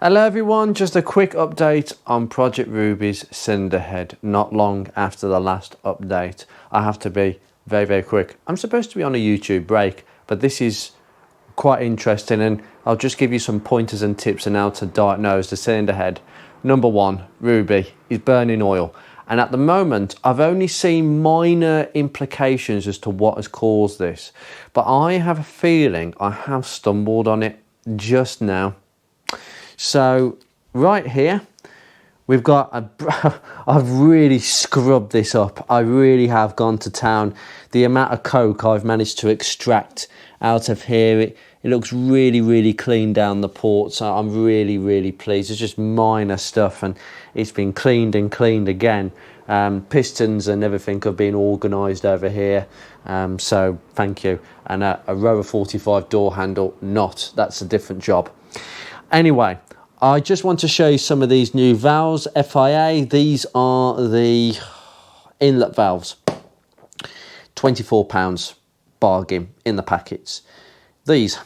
Hello everyone, just a quick update on Project Ruby's cylinder head not long after the last update. I have to be very quick. I'm supposed to be on a YouTube break, but this is quite interesting and I'll just give you some pointers and tips on how to diagnose the cylinder head. Number one, Ruby is burning oil, and at the moment I've only seen minor implications as to what has caused this, but I have a feeling I have stumbled on it just now. So right here, we've got I've really scrubbed this up. I really have gone to town. The amount of coke I've managed to extract out of here, it looks really clean down the port. So I'm really pleased. It's just minor stuff and it's been cleaned and cleaned again. Pistons and everything have been organised over here. So thank you. And a Rover 45 door handle, not. That's a different job. Anyway, I just want to show you some of these new valves, FIA. These are the inlet valves, £24 bargain in the packets. These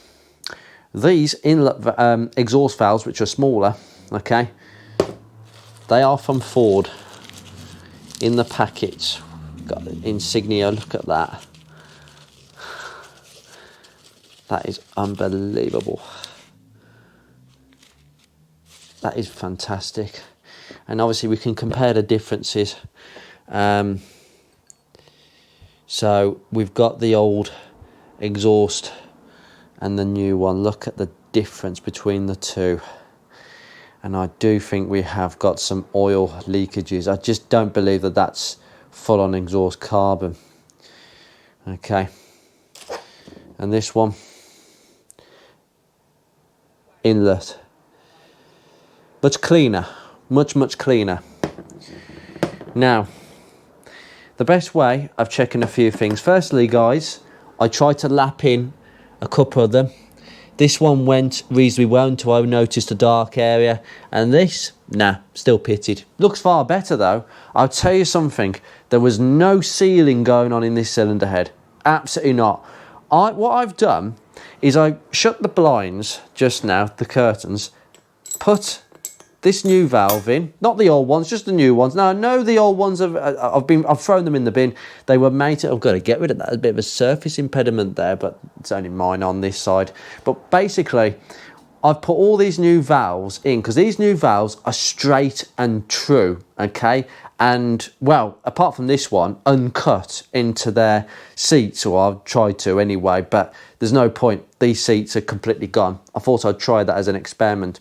inlet exhaust valves, which are smaller, okay, they are from Ford in the packets. Got the insignia, look at that. That is unbelievable. That is fantastic, and obviously we can compare the differences. So we've got the old exhaust and the new one. Look at the difference between the two, and I do think we have got some oil leakages. I just don't believe that that's full on exhaust carbon. Okay, and this one, inlet. Much cleaner, much cleaner. Now, the best way of checking a few things. Firstly, guys, I tried to lap in a couple of them. This one went reasonably well until I noticed a dark area. And this, nah, still pitted. Looks far better though. I'll tell you something. There was no sealing going on in this cylinder head. Absolutely not. What I've done is I shut the blinds just now, the curtains, put this new valve in, not the old ones, just the new ones. Now I know the old ones I've thrown them in the bin. They were made to, I've got to get rid of that. A bit of a surface impediment there, but it's only mine on this side. But basically, I've put all these new valves in because these new valves are straight and true, okay? And well, apart from this one, uncut into their seats, or I've tried to anyway, but there's no point. These seats are completely gone. I thought I'd try that as an experiment.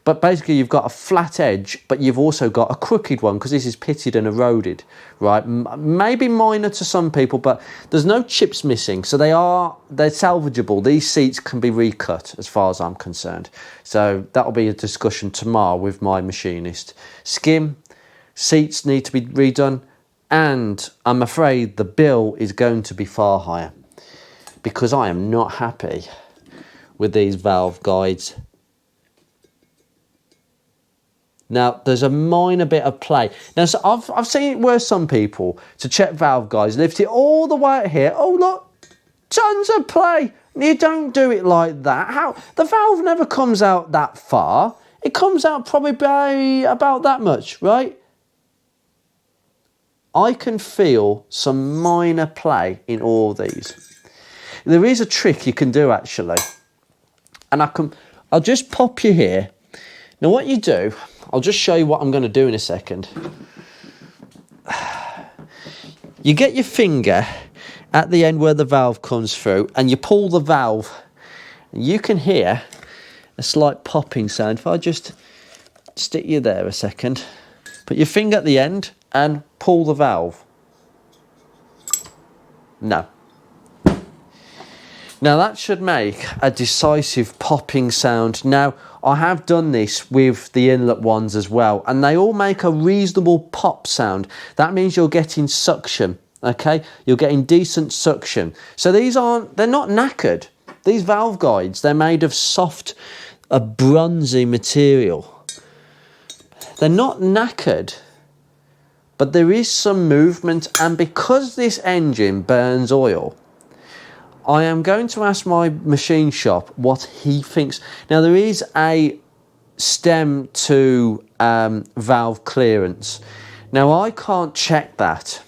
But basically you've got a flat edge, but you've also got a crooked one because this is pitted and eroded, right? Maybe minor to some people, but there's no chips missing. So they're salvageable. These seats can be recut as far as I'm concerned. So that'll be a discussion tomorrow with my machinist. Skim, seats need to be redone, and I'm afraid the bill is going to be far higher because I am not happy with these valve guides. Now, there's a minor bit of play. Now, so I've seen it where some people, to check valve guides, lift it all the way out here. Oh, look, tons of play. You don't do it like that. How? The valve never comes out that far. It comes out probably by about that much, right? I can feel some minor play in all these. There is a trick you can do, actually. And I'll just pop you here. Now, what you do, I'll just show you what I'm going to do in a second. You get your finger at the end where the valve comes through and you pull the valve. And you can hear a slight popping sound. If I just stick you there a second, put your finger at the end and pull the valve. No. Now that should make a decisive popping sound. Now, I have done this with the inlet ones as well, and they all make a reasonable pop sound. That means you're getting suction, okay? You're getting decent suction. So they're not knackered. These valve guides, they're made of soft, bronzy material. They're not knackered, but there is some movement, and because this engine burns oil, I am going to ask my machine shop what he thinks. Now, there is a stem to valve clearance. Now I can't check that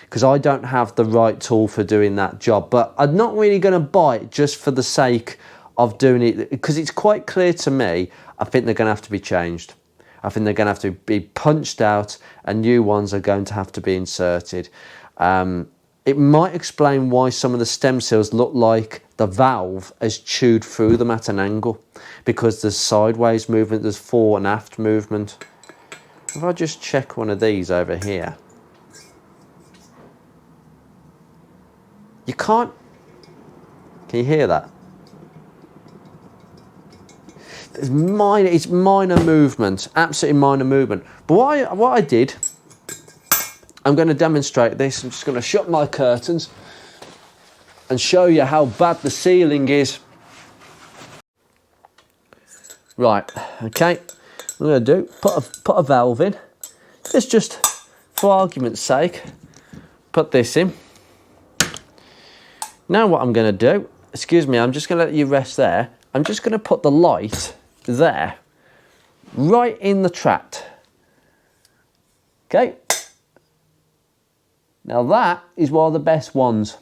because I don't have the right tool for doing that job, but I'm not really going to buy it just for the sake of doing it, because it's quite clear to me. I think they're going to have to be changed. I think they're going to have to be punched out and new ones are going to have to be inserted. It might explain why some of the stem seals look like the valve has chewed through them at an angle, because there's sideways movement, there's fore and aft movement. If I just check one of these over here, you can't, can you hear that? It's minor movement, absolutely minor movement. But what I did, I'm going to demonstrate this. I'm just going to shut my curtains and show you how bad the sealing is. Right, okay. What I'm going to do, put a valve in. Let's just, for argument's sake, put this in. Now what I'm going to do, excuse me, I'm just going to let you rest there. I'm just going to put the light there, right in the tract. Okay. Now that is one of the best ones.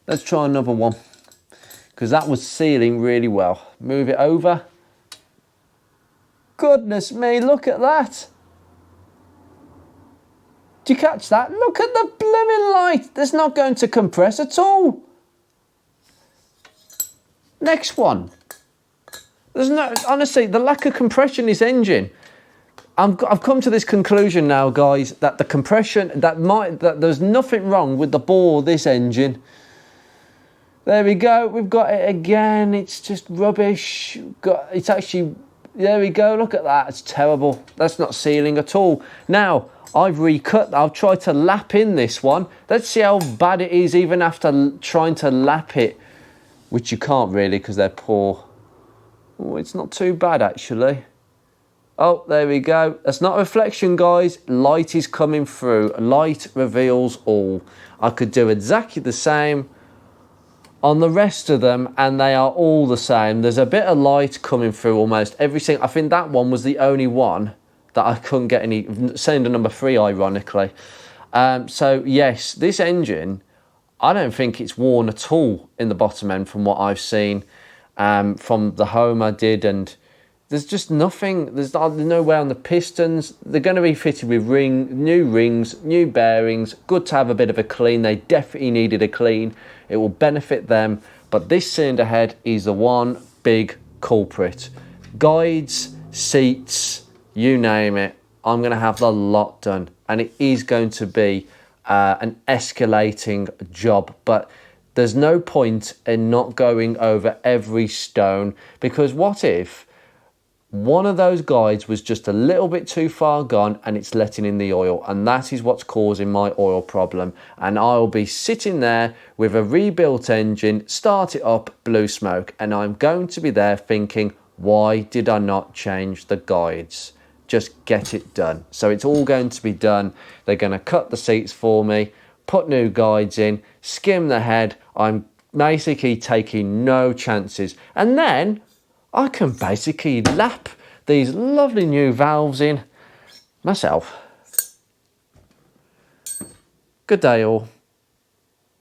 Let's try another one, because that was sealing really well. Move it over. Goodness me, look at that. Do you catch that? Look at the blooming light. That's not going to compress at all. Next one. There's no, honestly, the lack of compression in this engine. I've come to this conclusion now, guys, that the compression, that there's nothing wrong with the bore of this engine. There we go, we've got it again. It's just rubbish. It's actually, there we go, look at that. It's terrible. That's not sealing at all. Now, I've recut, I've tried to lap in this one. Let's see how bad it is even after trying to lap it, which you can't really because they're poor. Oh, it's not too bad actually. Oh, there we go. That's not a reflection, guys. Light is coming through. Light reveals all. I could do exactly the same on the rest of them, and they are all the same. There's a bit of light coming through almost every single. I think that one was the only one that I couldn't get any. Cylinder number 3, ironically. So yes, this engine, I don't think it's worn at all in the bottom end from what I've seen from the home I did, and there's just nothing. There's no way on the pistons. They're going to be fitted with new rings, new bearings. Good to have a bit of a clean. They definitely needed a clean. It will benefit them. But this cylinder head is the one big culprit. Guides, seats, you name it. I'm going to have the lot done. And it is going to be an escalating job. But there's no point in not going over every stone. Because what if one of those guides was just a little bit too far gone and it's letting in the oil, and that is what's causing my oil problem, and I'll be sitting there with a rebuilt engine, start it up, blue smoke, and I'm going to be there thinking, why did I not change the guides? Just get it done. So it's all going to be done. They're going to cut the seats for me, put new guides in, skim the head. I'm basically taking no chances, and then I can basically lap these lovely new valves in myself. Good day all.